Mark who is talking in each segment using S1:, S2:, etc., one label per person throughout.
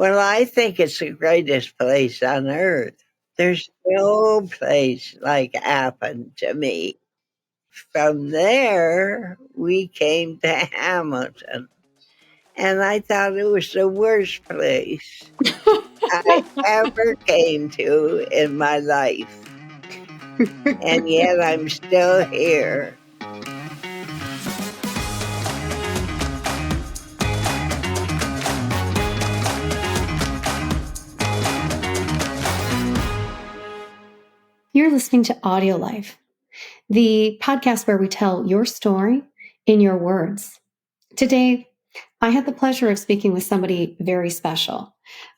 S1: Well, I think it's the greatest place on earth. There's no place like Appin to me. From there, we came to Hamilton, and I thought it was the worst place I ever came to in my life. And yet I'm still here.
S2: You're listening to AudioLife, the podcast where we tell your story in your words. Today, I had the pleasure of speaking with somebody very special.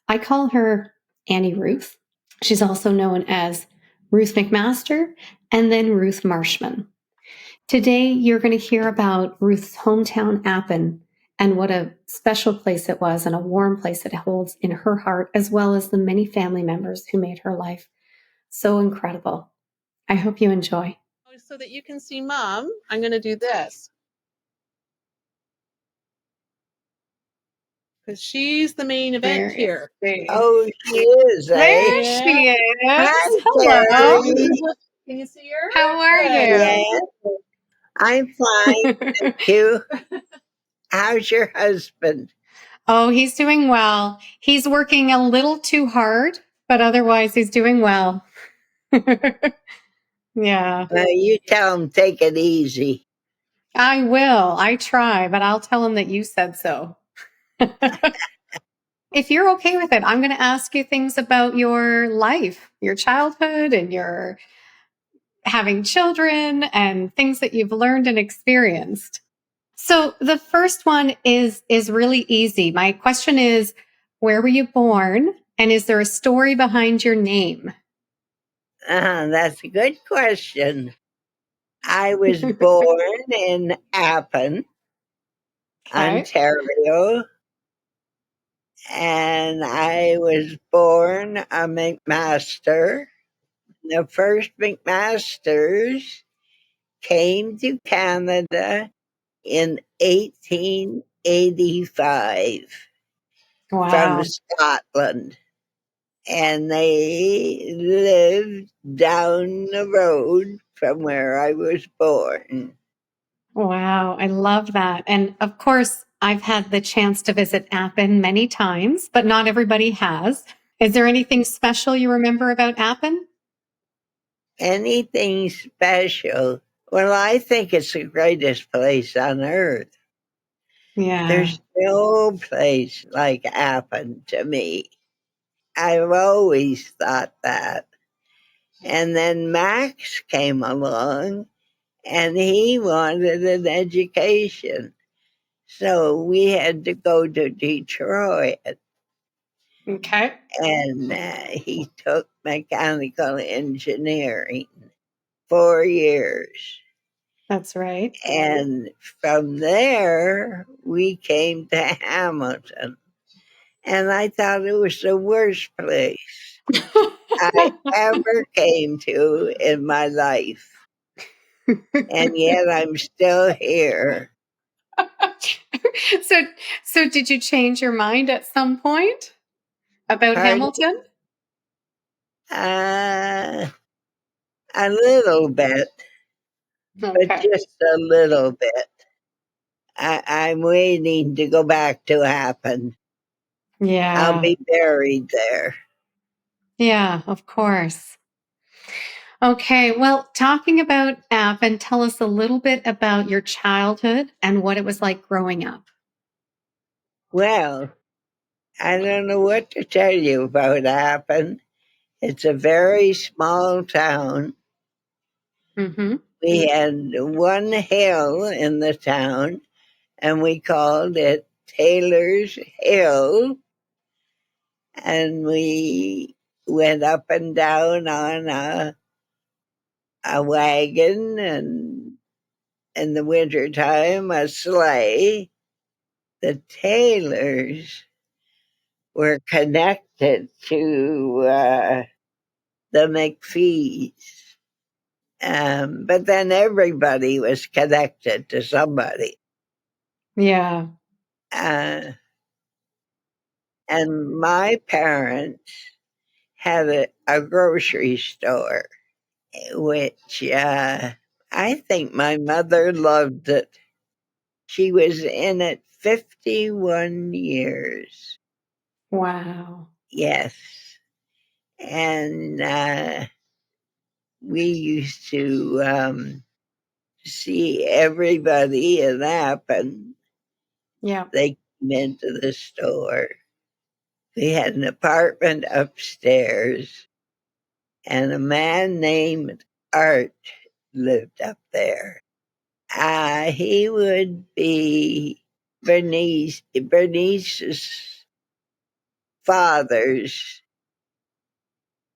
S2: I call her Annie Ruth. She's also known as Ruth McMaster and then Ruth Marshman. Today, you're going to hear about Ruth's hometown, Appin, and what a special place it was and a warm place it holds in her heart, as well as the many family members who made her life so incredible. I hope you enjoy.
S3: So that you can see Mom, I'm going to do this. Because she's the main event here.
S1: Oh, she is, eh?
S2: There she is.
S1: Hi,
S2: Hello.
S1: Terry.
S3: Can you see her?
S2: How are you?
S1: Yes, I'm fine, thank you. How's your husband?
S2: Oh, he's doing well. He's working a little too hard, but otherwise he's doing well. Yeah.
S1: You tell him take it easy.
S2: I will. I try, but I'll tell him that you said so. If you're okay with it, I'm going to ask you things about your life, your childhood, and your having children and things that you've learned and experienced. So the first one is really easy. My question is, where were you born? And is there a story behind your name?
S1: That's a good question. I was born in Appin, Ontario, and I was born a McMaster. The first McMasters came to Canada in 1885 from Scotland, and they lived down the road from where I was born.
S2: Wow, I love that. And of course, I've had the chance to visit Appin many times, but not everybody has. Is there anything special you remember about Appin?
S1: Anything special? Well, I think it's the greatest place on earth.
S2: Yeah.
S1: There's no place like Appin to me. I've always thought that. And then Max came along and he wanted an education. So we had to go to Detroit.
S2: Okay.
S1: And he took mechanical engineering 4 years.
S2: That's right.
S1: And from there, we came to Hamilton. And I thought it was the worst place I ever came to in my life. And yet I'm still here.
S2: So did you change your mind at some point about Hamilton?
S1: A little bit, but just a little bit. I'm waiting to go back to Appin.
S2: Yeah.
S1: I'll be buried there.
S2: Yeah, of course. Okay, well, talking about Appin, tell us a little bit about your childhood and what it was like growing up.
S1: Well, I don't know what to tell you about Appin. It's a very small town.
S2: Mm-hmm.
S1: We had one hill in the town, and we called it Taylor's Hill. And we went up and down on a wagon, and in the wintertime, a sleigh. The Taylors were connected to the McPhees. But then everybody was connected to somebody.
S2: Yeah.
S1: And And my parents had a grocery store, which I think my mother loved it. She was in it 51 years.
S2: Wow.
S1: Yes. And we used to see everybody in Appin.
S2: Yeah.
S1: They came into the store. We had an apartment upstairs, and a man named Art lived up there. He would be Bernice's father's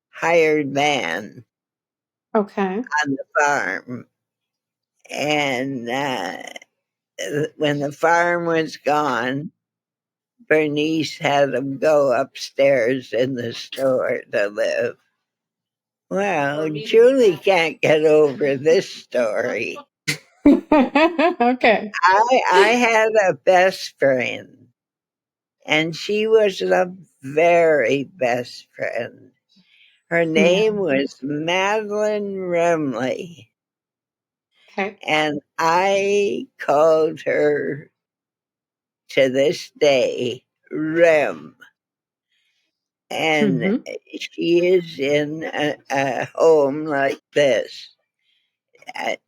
S1: hired man
S2: Okay.
S1: on the farm. And when the farm was gone, Bernice had him go upstairs in the store to live. Well, Julie can't get over this story.
S2: Okay.
S1: I had a best friend, and she was the very best friend. Her
S2: Yeah.
S1: name was Madeline Remley,
S2: Okay.
S1: and I called her to this day Rem. And
S2: Mm-hmm.
S1: she is in a home like this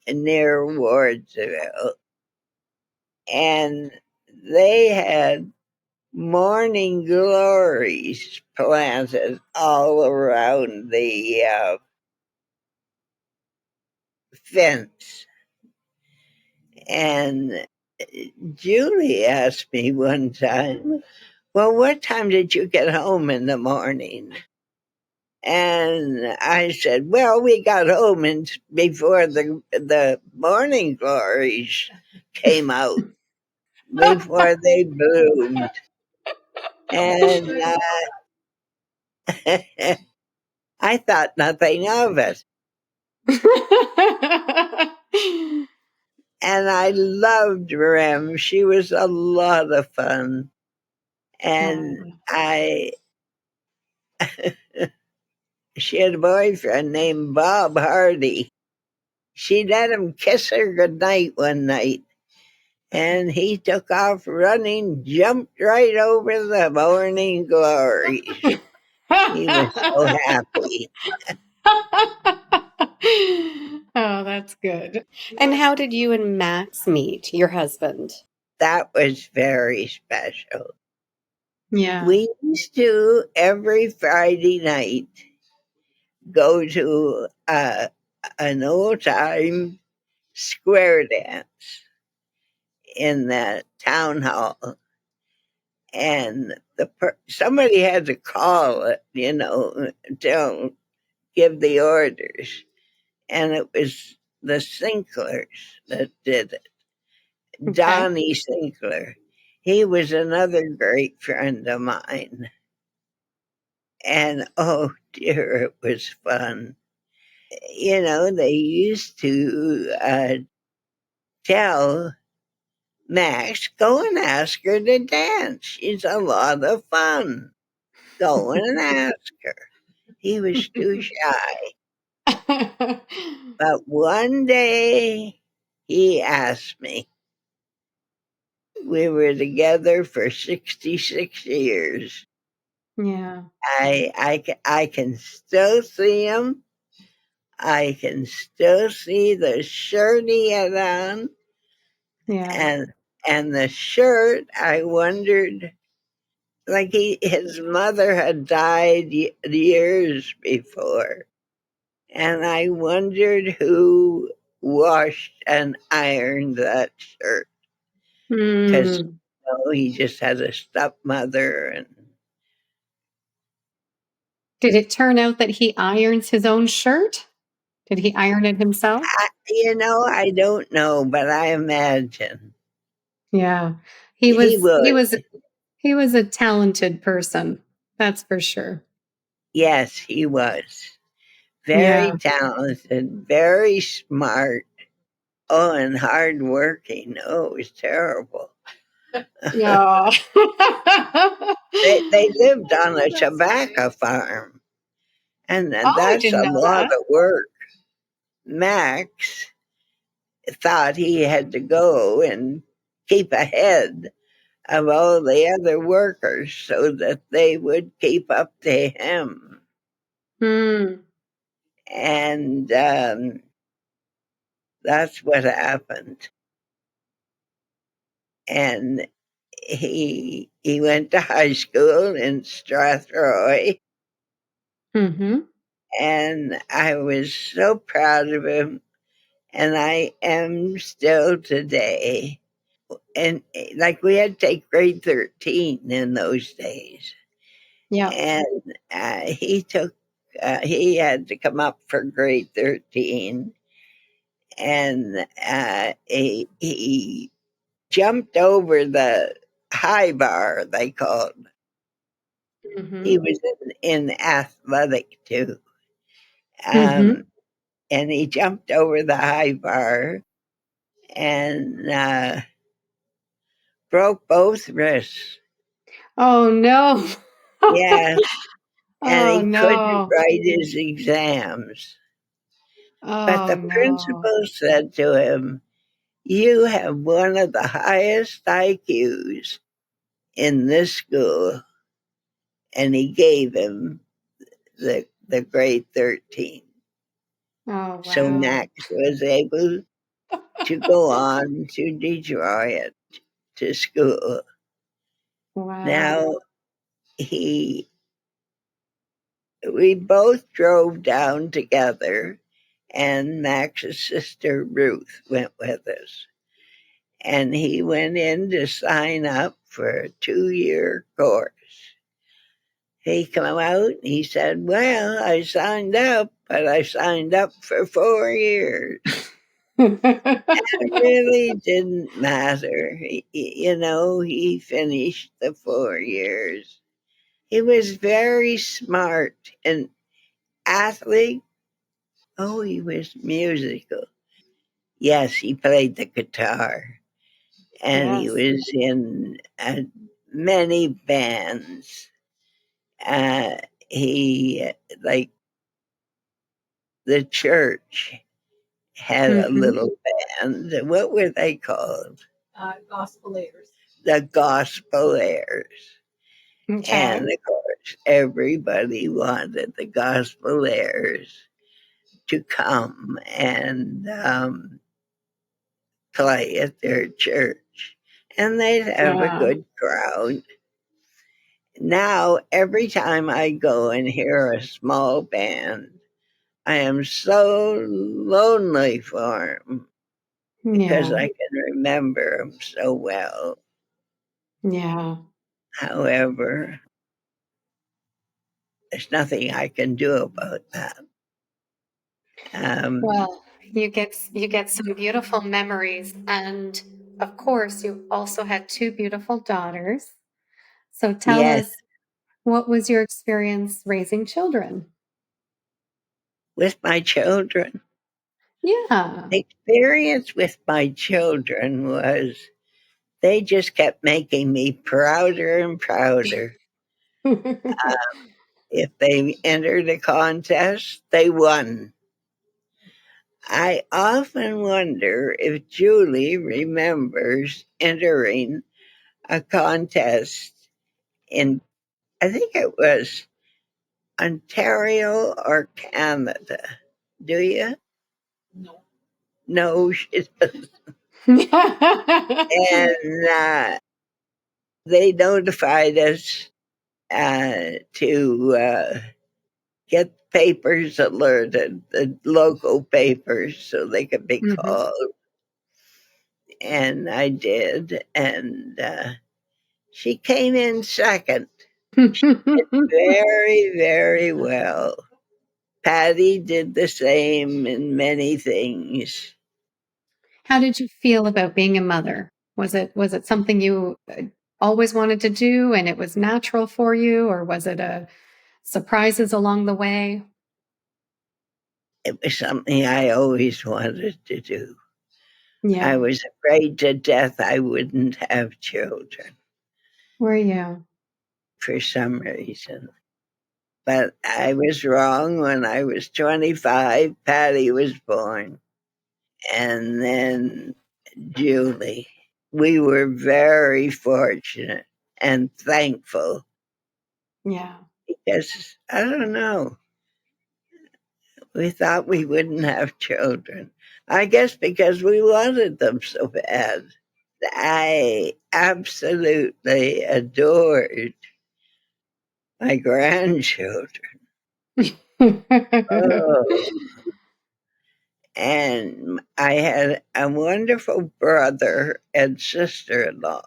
S1: near Wardsville. And they had morning glories planted all around the fence. And Julie asked me one time, well, what time did you get home in the morning? And I said, well, we got home before the morning glories came out, before they bloomed. And I thought nothing of it. And I loved Rem. She was a lot of fun. And
S2: Oh.
S1: she had a boyfriend named Bob Hardy. She let him kiss her goodnight one night, and he took off running, jumped right over the morning glories. He was so happy.
S2: Oh, that's good. And how did you and Max meet, your husband?
S1: That was very special.
S2: Yeah.
S1: We used to, every Friday night, go to an old time square dance in the town hall. And somebody had to call it, to give the orders. And it was the Sinklers that did it.
S2: Okay.
S1: Donnie Sinkler. He was another great friend of mine. And oh dear, it was fun. They used to tell Max, go and ask her to dance. She's a lot of fun. Go and ask her. He was too shy. But one day he asked me. We were together for 66 years.
S2: Yeah.
S1: I can still see him. I can still see the shirt he had on,
S2: Yeah.
S1: and the shirt. I wondered, like his mother had died years before, and I wondered who washed and ironed that shirt because
S2: Mm.
S1: he just had a stepmother, and
S2: Did it turn out that he irons his own shirt? Did he iron it himself?
S1: I don't know, but I imagine
S2: Yeah. He
S1: he
S2: was he
S1: would.
S2: was he was a talented person. That's for sure.
S1: Yes, he was very
S2: Yeah.
S1: talented, very smart. Oh, and hardworking. Oh, it was terrible.
S2: Yeah.
S1: They lived on a tobacco farm, and
S2: I
S1: that's
S2: didn't
S1: a
S2: know
S1: lot
S2: that.
S1: of work. Max thought he had to go and keep ahead of all the other workers so that they would keep up to him.
S2: Hmm.
S1: And that's what happened. And he went to high school in Strathroy,
S2: Mm-hmm.
S1: and I was so proud of him, and I am still today. And like we had to take grade 13 in those days,
S2: Yeah.
S1: and he had to come up for grade 13, and he jumped over the high bar, they called.
S2: Mm-hmm.
S1: He was in athletic too.
S2: Mm-hmm.
S1: Um, and he jumped over the high bar and broke both wrists.
S2: Oh no.
S1: Yes, and
S2: Oh
S1: he couldn't
S2: no.
S1: write his exams. But
S2: Oh
S1: the
S2: no.
S1: principal said to him, "You have one of the highest IQs in this school." And he gave him the grade 13.
S2: Oh
S1: So
S2: wow.
S1: Max was able to go on to Detroit to school.
S2: Wow.
S1: Now he we both drove down together, and Max's sister Ruth went with us. And he went in to sign up for a 2-year course. He came out and he said, "Well, I signed up, but I signed up for 4 years." It really didn't matter. He finished the 4 years. He was very smart and athlete. Oh, he was musical. Yes, he played the guitar, and he
S2: Yes.
S1: was in many bands. Uh, he, like the church, had a
S2: Mm-hmm.
S1: little band. What were they called?
S3: Gospelers.
S1: The Gospelers. And
S2: Okay.
S1: of course, everybody wanted the Gospelers to come and play at their church. And they'd have a
S2: Yeah.
S1: good crowd. Now, every time I go and hear a small band, I am so lonely for them because
S2: Yeah.
S1: I can remember them so well.
S2: Yeah.
S1: However, there's nothing I can do about that. Um,
S2: Well, you get some beautiful memories, and of course, you also had two beautiful daughters. So tell
S1: yes,
S2: us, what was your experience raising children?
S1: with my children.
S2: Yeah.
S1: The experience with my children was they just kept making me prouder and prouder. If they entered a contest, they won. I often wonder if Julie remembers entering a contest in, I think it was Ontario or Canada. Do you?
S3: No.
S1: No, she doesn't. And they notified us to get papers alerted, the local papers, so they could be
S2: Mhm.
S1: called. And I did. And she came in second. Very, very well. Patty did the same in many things.
S2: How did you feel about being a mother? Was it something you always wanted to do and it was natural for you, or was it a surprises along the way?
S1: It was something I always wanted to do.
S2: Yeah.
S1: I was afraid to death I wouldn't have children
S2: Were you?
S1: for some reason. But I was wrong. When I was 25, Patty was born, and then Julie. We were very fortunate and thankful
S2: Yeah.
S1: because, I don't know, we thought we wouldn't have children. I guess because we wanted them so bad. I absolutely adored my grandchildren. Oh, and I had a wonderful brother and sister-in-law.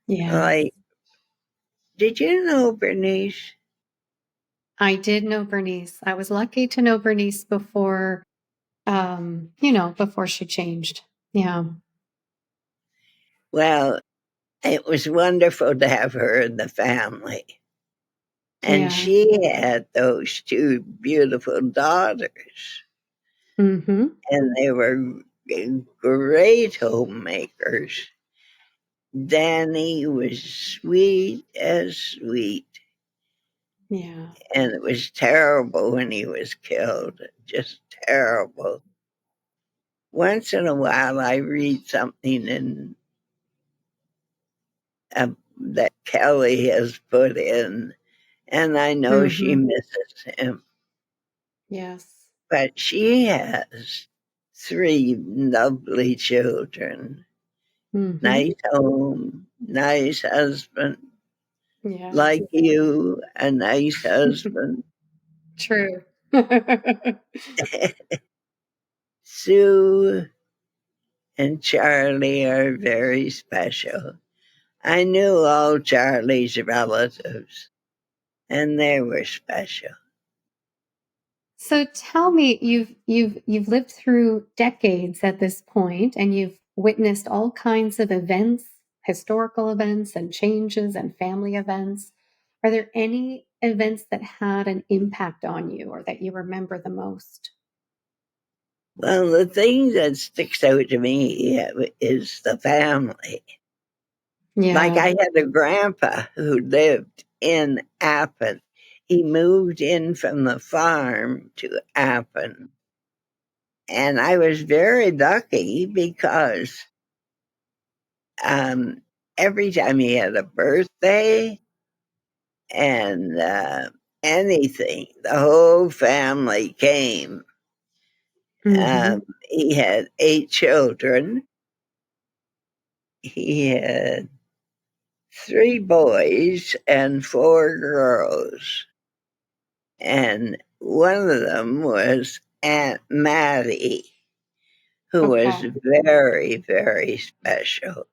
S2: Yeah.
S1: Like, did you know Bernice?
S2: I did know Bernice. I was lucky to know Bernice before, before she changed. Yeah.
S1: Well, it was wonderful to have her in the family. And
S2: Yeah.
S1: she had those two beautiful daughters,
S2: Mm-hmm.
S1: and they were great homemakers. Danny was sweet as sweet,
S2: Yeah.
S1: and it was terrible when he was killed. Just terrible. Once in a while, I read something that Kelly has put in, and I know she
S2: Mm-hmm.
S1: misses him.
S2: Yes.
S1: But she has three lovely children,
S2: Mm-hmm.
S1: nice home, nice husband,
S2: Yes.
S1: like you, a nice husband.
S2: True.
S1: Sue and Charlie are very special. I knew all Charlie's relatives, and they were special.
S2: So tell me, you've lived through decades at this point, and you've witnessed all kinds of events, historical events and changes and family events. Are there any events that had an impact on you or that you remember the most?
S1: Well, the thing that sticks out to me is the family. Like
S2: Yeah.
S1: I had a grandpa who lived in Appin. He moved in from the farm to Appin. And I was very lucky because um, every time he had a birthday and anything, the whole family came.
S2: Hmm.
S1: He had 8 children. He had 3 boys and 4 girls. And one of them was Aunt Mattie, who was
S2: Okay.
S1: very, very special.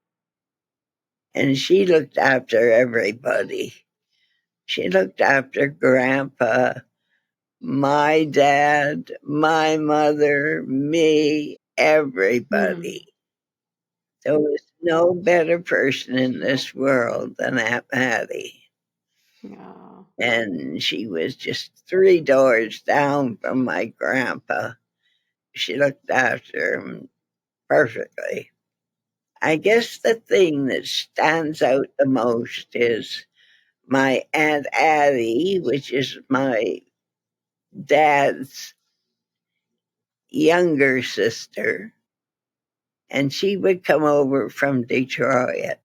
S1: And she looked after everybody. She looked after Grandpa, my dad, my mother, me,
S2: Mm.
S1: everybody. There was no better person in this world than Aunt Mattie.
S2: Yeah.
S1: And she was just 3 doors down from my grandpa. She looked after him perfectly. I guess the thing that stands out the most is my Aunt Addie, which is my dad's younger sister. And she would come over from Detroit,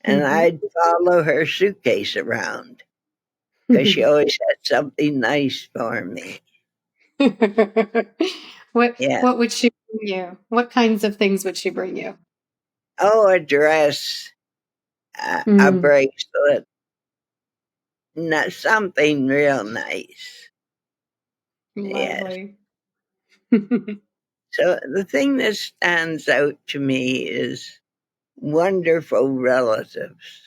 S1: and
S2: Hmm.
S1: I'd follow her suitcase around because she always had something nice for me.
S2: what
S1: Yeah.
S2: what would she bring you? What kinds of things would she bring you?
S1: Oh, a dress, a
S2: Mm,
S1: bracelet, something real nice. Yes.
S2: lovely.
S1: So the thing that stands out to me is wonderful relatives.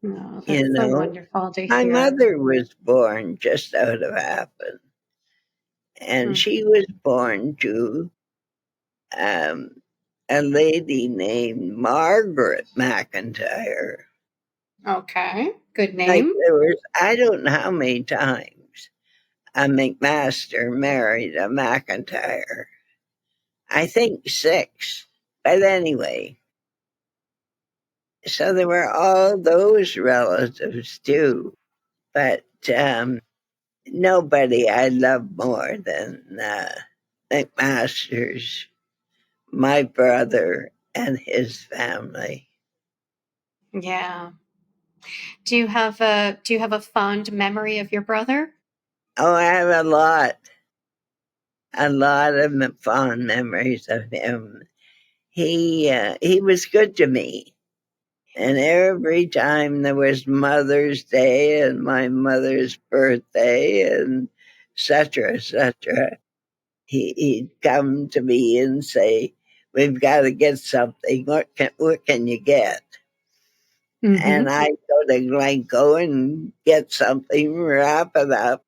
S2: No,
S1: You
S2: that's so
S1: know,
S2: wonderful to
S1: my
S2: hear.
S1: mother was born just out of Appin, and
S2: Mm,
S1: she was born to um, a lady named Margaret McIntyre.
S2: okay, good
S1: Like
S2: name.
S1: there was, I don't know how many times a McMaster married a McIntyre. I think 6. But anyway, so there were all those relatives too. But nobody I love more than McMaster's, my brother, and his family.
S2: Yeah. Do you have a fond memory of your brother?
S1: Oh, I have a lot of fond memories of him. He was good to me. And every time there was Mother's Day and my mother's birthday and et cetera, he'd come to me and say, "We've got to get something. What can you get?" And
S2: Mm-hmm.
S1: I'd go to Glencoe and get something, wrap it up,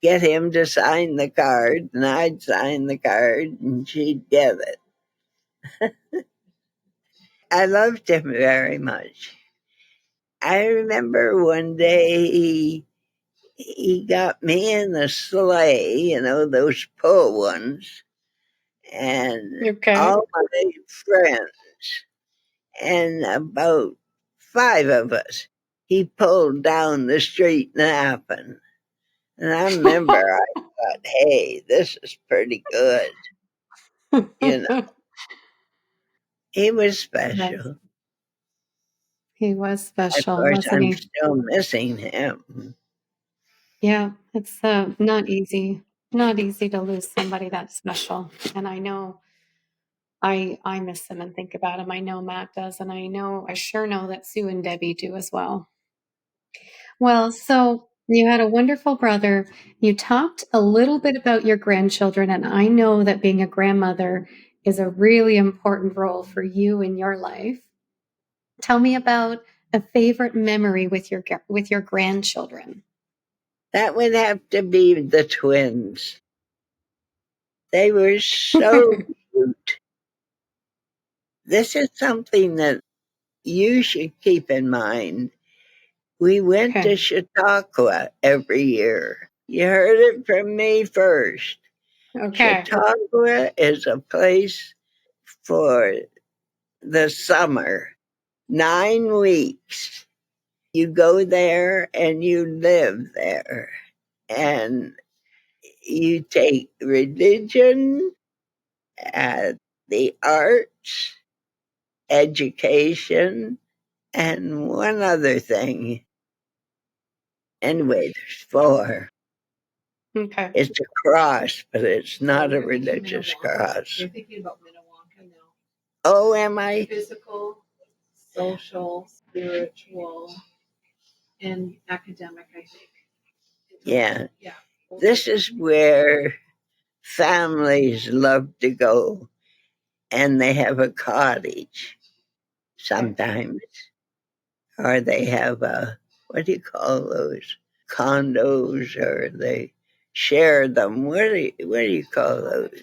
S1: get him to sign the card, and I'd sign the card, and she'd get it. I loved him very much. I remember one day he got me in the sleigh, those pull ones, and
S2: Okay.
S1: all my friends, and about 5 of us. He pulled down the street in Appin. And I remember I thought, hey, this is pretty good. You know, he was
S2: Yes,
S1: special.
S2: he was
S1: Of
S2: special,
S1: course,
S2: wasn't
S1: I'm
S2: he?
S1: still missing him.
S2: Yeah, it's not easy to lose somebody that special. And I know I miss him and think about him. I know Matt does, and I sure know that Sue and Debbie do as well. Well, so you had a wonderful brother. You talked a little bit about your grandchildren, and I know that being a grandmother is a really important role for you in your life. Tell me about a favorite memory with your grandchildren.
S1: That would have to be the twins. They were so cute. This is something that you should keep in mind. We went
S2: Okay.
S1: to Chautauqua every year. You heard it from me first.
S2: Okay.
S1: Chautauqua is a place for the summer, 9 weeks. You go there and you live there, and you take religion, uh, the arts, education, and one other thing. Anyway, there's 4.
S2: Okay.
S1: It's a cross, but it's
S3: Oh,
S1: not a
S3: you're thinking
S1: religious
S3: Minnewanka.
S1: cross.
S3: You're thinking about Minnewanka now.
S1: Oh, am I?
S3: Physical, social, spiritual, and academic, I think.
S1: Yeah.
S3: Yeah.
S1: This is where families love to go, and they have a cottage sometimes, or they have what do you call those? Condos, or they share them. What do you call those?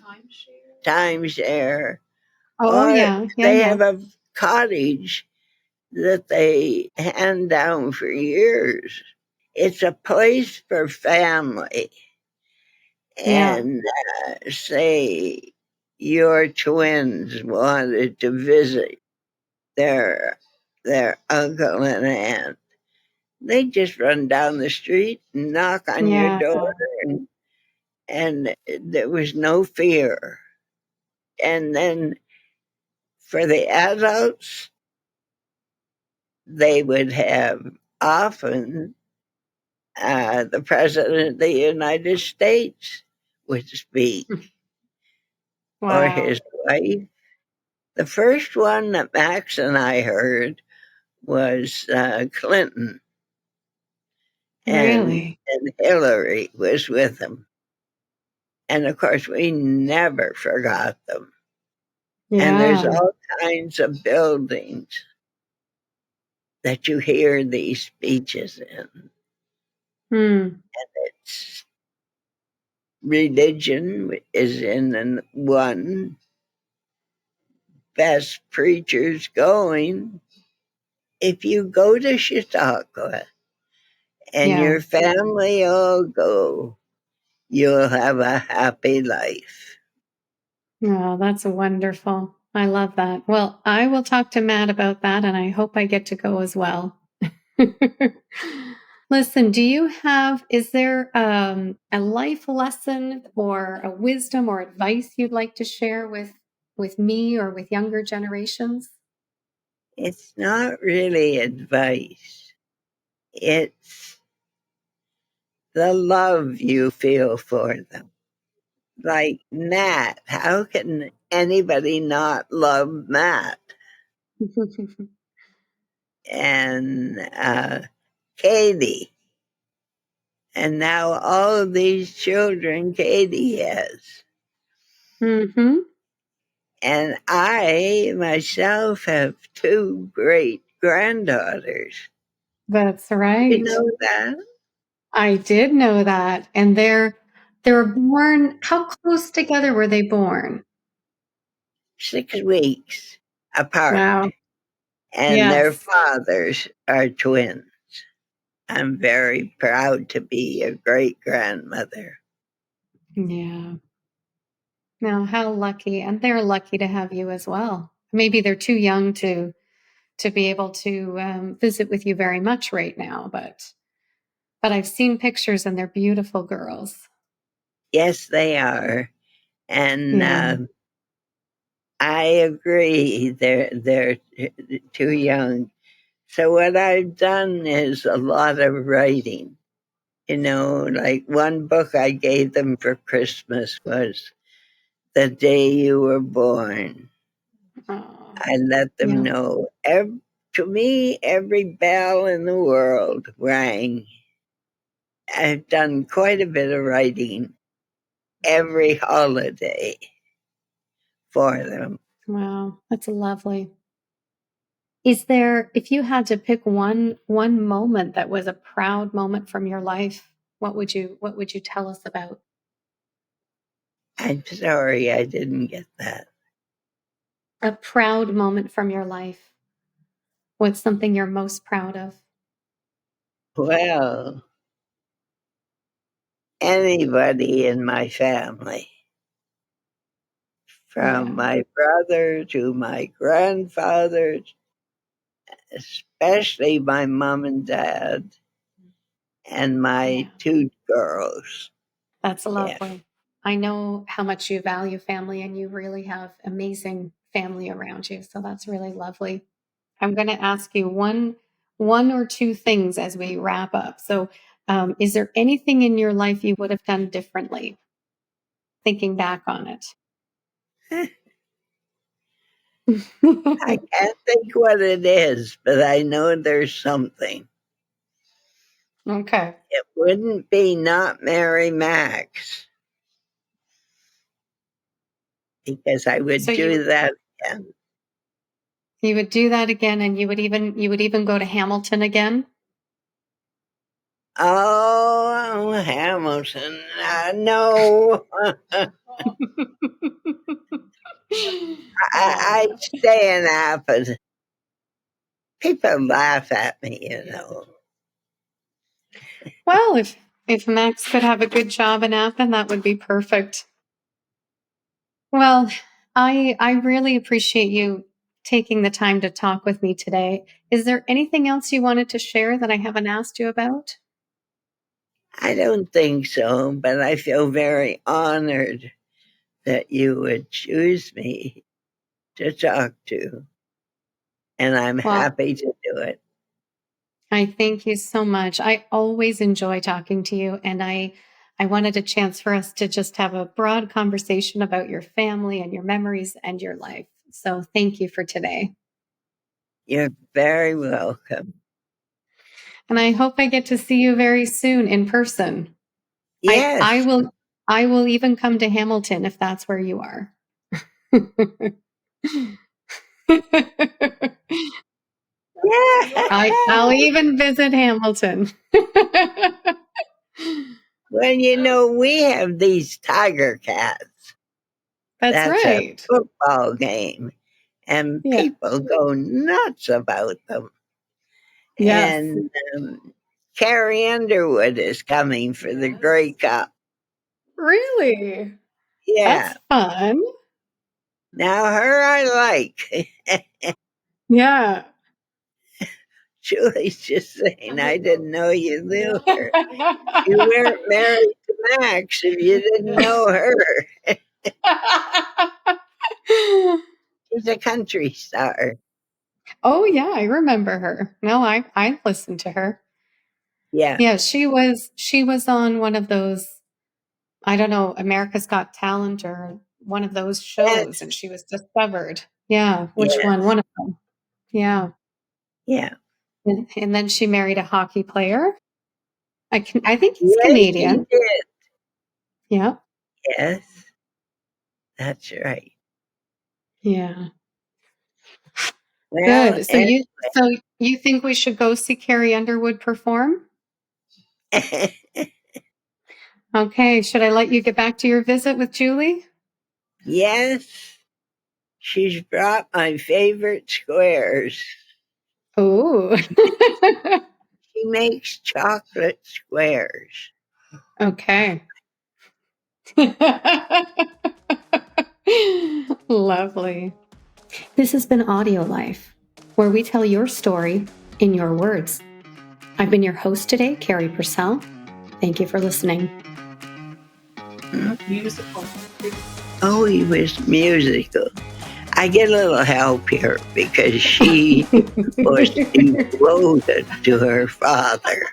S3: Timeshare.
S1: Timeshare.
S2: Oh
S1: Or
S2: yeah, yeah,
S1: they
S2: yeah.
S1: have a cottage that they hand down for years. It's a place for family.
S2: Yeah.
S1: And say your twins wanted to visit their their uncle and aunt, they just run down the street and knock on your
S2: Yeah.
S1: door, and there was no fear. And then for the adults, they would have often the President of the United States would speak, or
S2: Wow.
S1: his wife. The first one that Max and I heard was Clinton, and,
S2: Really?
S1: and Hillary was with him. And of course, we never forgot them. And there's
S2: Yeah.
S1: all kinds of buildings that you hear these speeches in.
S2: Hmm.
S1: It's religion is in one, best preachers going. If you go to Chautauqua and
S2: Yeah.
S1: your family all go, you'll have a happy life.
S2: Oh, that's wonderful. I love that. Well, I will talk to Matt about that, and I hope I get to go as well. Listen, is there a life lesson or a wisdom or advice you'd like to share with me or with younger generations?
S1: It's not really advice. It's the love you feel for them. Like Matt, how can anybody not love Matt? And Katie. And now all of these children Katie has.
S2: Mm-hmm.
S1: And I myself have two great granddaughters.
S2: That's
S1: You
S2: right.
S1: know that?
S2: I did know that. And they were born, how close together were they born?
S1: 6 weeks apart.
S2: Wow.
S1: And their
S2: Yes.
S1: fathers are twins. I'm very proud to be a great grandmother.
S2: Yeah. Now, how lucky, and they're lucky to have you as well. Maybe they're too young to be able to visit with you very much right now, but I've seen pictures and they're beautiful girls.
S1: Yes, they are. And
S2: Yeah.
S1: I agree, they're too young. So what I've done is a lot of writing. Like one book I gave them for Christmas was The Day You Were Born.
S2: Oh,
S1: I let them
S2: yeah.
S1: know. To me, every bell in the world rang. I've done quite a bit of writing every holiday for them.
S2: Wow, that's lovely. Is there, if you had to pick one moment that was a proud moment from your life, what would you tell us about?
S1: I'm sorry I didn't get that.
S2: A proud moment from your life. What's something you're most proud of?
S1: Well, anybody in my family, from
S2: Yeah,
S1: my brother to my grandfather, especially my mom and dad, and my
S2: yeah.
S1: two girls.
S2: That's
S1: Yeah.
S2: lovely. I know how much you value family and you really have amazing family around you. So that's really lovely. I'm going to ask you one or two things as we wrap up. So, is there anything in your life you would have done differently thinking back on it?
S1: I can't think what it is, but I know there's something.
S2: Okay.
S1: It wouldn't be not Mary Max, because I
S2: So
S1: would do that again.
S2: you would do that again and you would even go to Hamilton again?
S1: Oh, Hamilton. No. I'd
S2: Oh.
S1: stay in Appin. People laugh at me.
S2: Well, if Max could have a good job in Appin, that would be perfect. Well, I really appreciate you taking the time to talk with me today. Is there anything else you wanted to share that I haven't asked you about?
S1: I don't think so, but I feel very honored that you would choose me to talk to, and I'm
S2: Well,
S1: happy to do it.
S2: I thank you so much. I always enjoy talking to you, and I wanted a chance for us to just have a broad conversation about your family and your memories and your life. So thank you for today.
S1: You're very welcome.
S2: And I hope I get to see you very soon in person. I I
S1: Yes.
S2: will I will even come to Hamilton if that's where you are. I'll
S1: Yeah.
S2: even visit Hamilton.
S1: Well, we have these tiger cats.
S2: That's
S1: That's a
S2: right.
S1: football game, and
S2: Yeah.
S1: people go nuts about them.
S2: Yes.
S1: And Carrie Underwood is coming for the Grey Cup.
S2: Really? That's
S1: Yeah.
S2: fun.
S1: Now, her I like.
S2: Yeah.
S1: Julie's just saying, I didn't know you knew her. You weren't married to Max if you didn't know her. She's a country star.
S2: Oh yeah, I remember her. No, I listened to her.
S1: Yeah.
S2: Yeah, she was on one of those, I don't know, America's Got Talent or one of those shows,
S1: Yes.
S2: and she was discovered. Yeah, which one?
S1: Yes.
S2: One of them. Yeah.
S1: Yeah.
S2: And then she married a hockey player. I think he's
S1: Yes, she
S2: Canadian.
S1: did.
S2: Yeah.
S1: Yes. That's right.
S2: Yeah.
S1: Well,
S2: Good. So you think we should go see Carrie Underwood perform? Okay. Should I let you get back to your visit with Julie?
S1: yes, she's brought my favorite squares.
S2: Oh.
S1: She makes chocolate squares.
S2: Okay. Lovely. This has been Audio Life, where we tell your story in your words. I've been your host today, Carrie Purcell. Thank you for listening.
S3: Musical.
S1: Oh, he was musical. I get a little help here because she was devoted to her father.